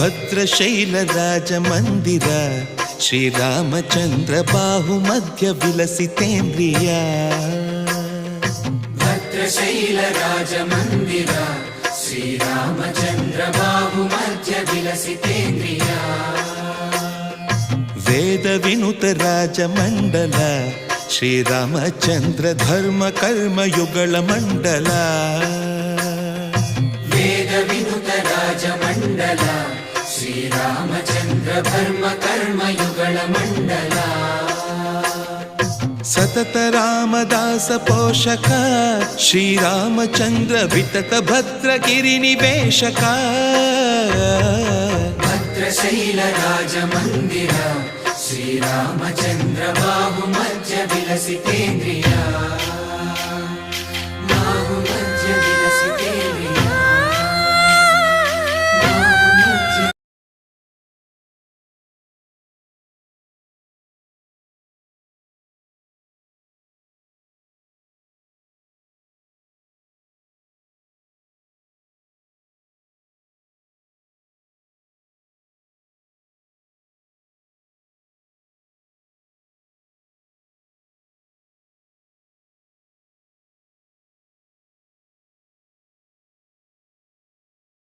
ಭದ್ರಶೈಲ ರಾಜ ಮಂದಿರ ಶ್ರೀರಾಮಚಂದ್ರ ಬಾಹು ಮಧ್ಯ ವಿಲಸಿತೇಂದ್ರಿಯ ಭದ್ರಶೈಲ ರಾಜ ಮಂದಿರ ಶ್ರೀರಾಮಚಂದ್ರ ಬಾಹು ಮಧ್ಯ ವಿಲಸಿತೇಂದ್ರಿಯ ವೇದ ವಿನುತ ರಾಜ ಮಂಡಲ ಶ್ರೀರಾಮಚಂದ್ರ ಧರ್ಮ ಕರ್ಮ ಯುಗಳ ಮಂಡಲ ವೇದ ವಿನುತ ರಾಜ ಮಂಡಲ ಶ್ರೀರಾಮಚಂದ್ರ ಧರ್ಮ ಕರ್ಮ ಯುಗಳ ಮಂಡಲ ಸತತ ರಾಮದಾಸ ಪೋಷಕ ಶ್ರೀರಾಮಚಂದ್ರ ವಿತತ ಭದ್ರಗಿರಿ ನಿವೇಶಕ ಭದ್ರಶೈಲ ರಾಜ ಮಂದಿರ ಶ್ರೀರಾಮಚಂದ್ರ ಬಾಹು ಮಧ್ಯ ವಿಲಸಿತೇಂದ್ರಿಯ